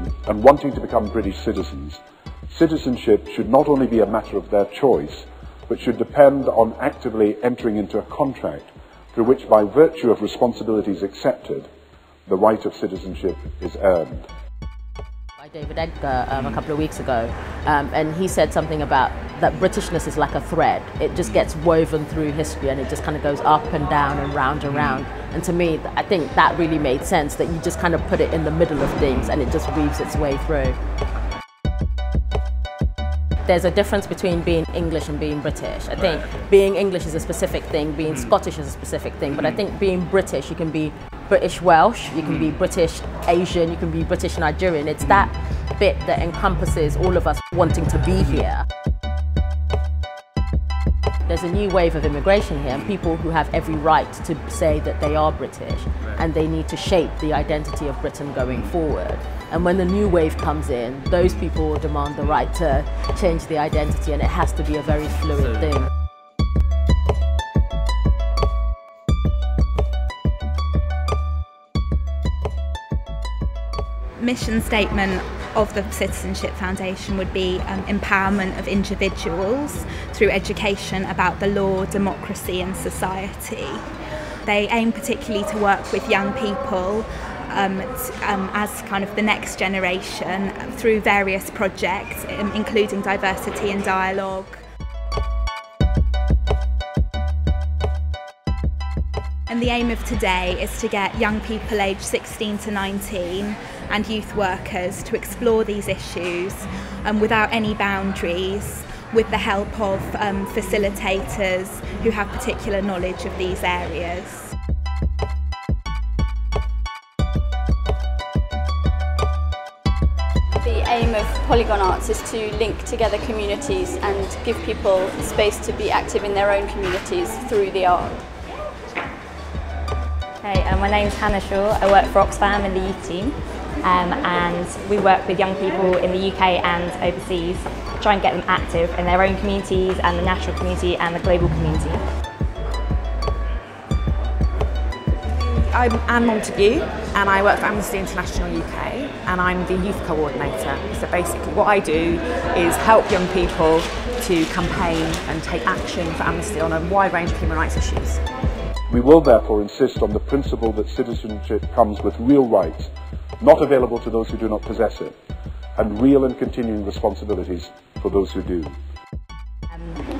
Britain and wanting to become British citizens, citizenship should not only be a matter of their choice, but should depend on actively entering into a contract through which, by virtue of responsibilities accepted, the right of citizenship is earned. By David Edgar a couple of weeks ago, and he said something about that Britishness is like a thread. It just gets woven through history and it just kind of goes up and down and round and round. And to me, I think that really made sense, that you just kind of put it in the middle of things and it just weaves its way through. There's a difference between being English and being British. I think being English is a specific thing, being Scottish is a specific thing, but I think being British, you can be British Welsh, you can be British Asian, you can be British Nigerian. It's that bit that encompasses all of us wanting to be here. There's a new wave of immigration here, and people who have every right to say that they are British, and they need to shape the identity of Britain going forward. And when the new wave comes in, those people will demand the right to change the identity, and it has to be a very fluid thing. Mission statement of the Citizenship Foundation would be empowerment of individuals through education about the law, democracy and society. They aim particularly to work with young people as kind of the next generation through various projects, including diversity and dialogue. And the aim of today is to get young people aged 16 to 19 and youth workers to explore these issues without any boundaries, with the help of facilitators who have particular knowledge of these areas. The aim of Polygon Arts is to link together communities and give people space to be active in their own communities through the art. Hey, my name's Hannah Shaw. I work for Oxfam in the youth team, and we work with young people in the UK and overseas, try and get them active in their own communities and the national community and the global community. I'm Anne Montague and I work for Amnesty International UK and I'm the youth coordinator. So basically what I do is help young people to campaign and take action for Amnesty on a wide range of human rights issues. We will therefore insist on the principle that citizenship comes with real rights, not available to those who do not possess it, and real and continuing responsibilities for those who do.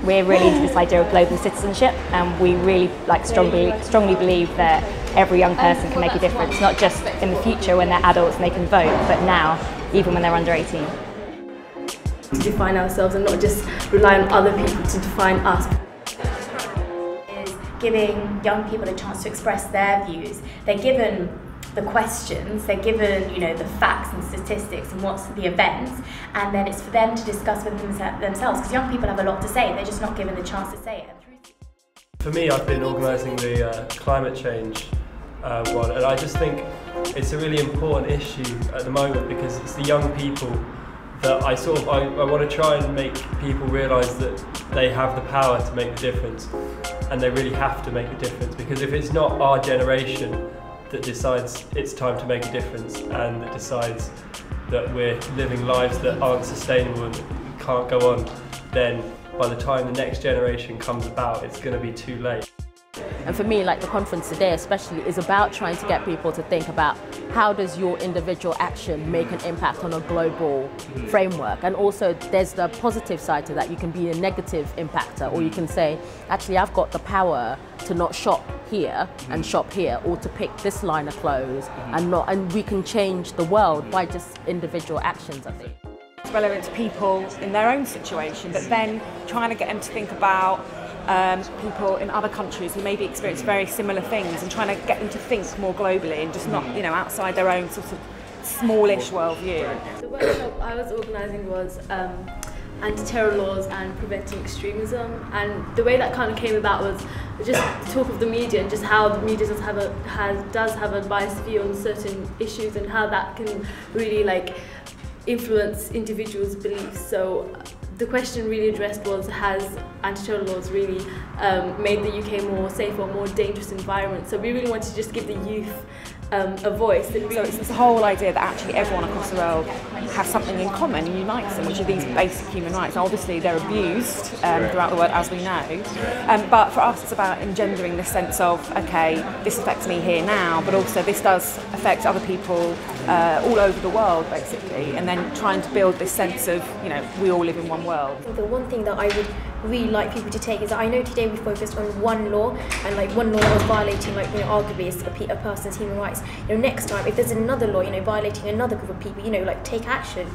We're really into this idea of global citizenship, and we really strongly believe that every young person can make a difference, not just in the future when they're adults and they can vote, but now, even when they're under 18. To define ourselves and not just rely on other people to define us. Giving young people a chance to express their views. They're given the questions, they're given, the facts and statistics and what's the events, and then it's for them to discuss with themselves, because young people have a lot to say, they're just not given the chance to say it. For me, I've been organising the climate change one, and I just think it's a really important issue at the moment, because it's the young people that I want to try and make people realise that they have the power to make the difference, and they really have to make a difference, because if it's not our generation that decides it's time to make a difference and that decides that we're living lives that aren't sustainable and can't go on, then by the time the next generation comes about, it's going to be too late. And for me, like the conference today especially, is about trying to get people to think about how does your individual action make an impact on a global framework. And also there's the positive side to that. You can be a negative impactor, or you can say, actually I've got the power to not shop here and shop here, or to pick this line of clothes and we can change the world by just individual actions, I think. It's relevant to people in their own situation, but then trying to get them to think about people in other countries who maybe experience very similar things, and trying to get them to think more globally and just not, outside their own sort of smallish worldview. The workshop I was organising was anti-terror laws and preventing extremism, and the way that kind of came about was just talk of the media and just how the media does have a biased view on certain issues, and how that can really influence individuals' beliefs. So the question really addressed was, has anti-terror laws really made the UK more safe or more dangerous environment? So we really wanted to just give the youth a voice. So it's this whole idea that actually everyone across the world has something in common and unites them, which are these basic human rights. And obviously they're abused throughout the world, as we know. But for us, it's about engendering this sense of, okay, this affects me here now, but also this does affect other people all over the world, basically. And then trying to build this sense of, you know, we all live in one world. The one thing that I would really like people to take is that I know today we focused on one law, and like one law that was violating, like, you know, arguably a person's human rights. You know, next time if there's another law, you know, violating another group of people, you know, like, take action.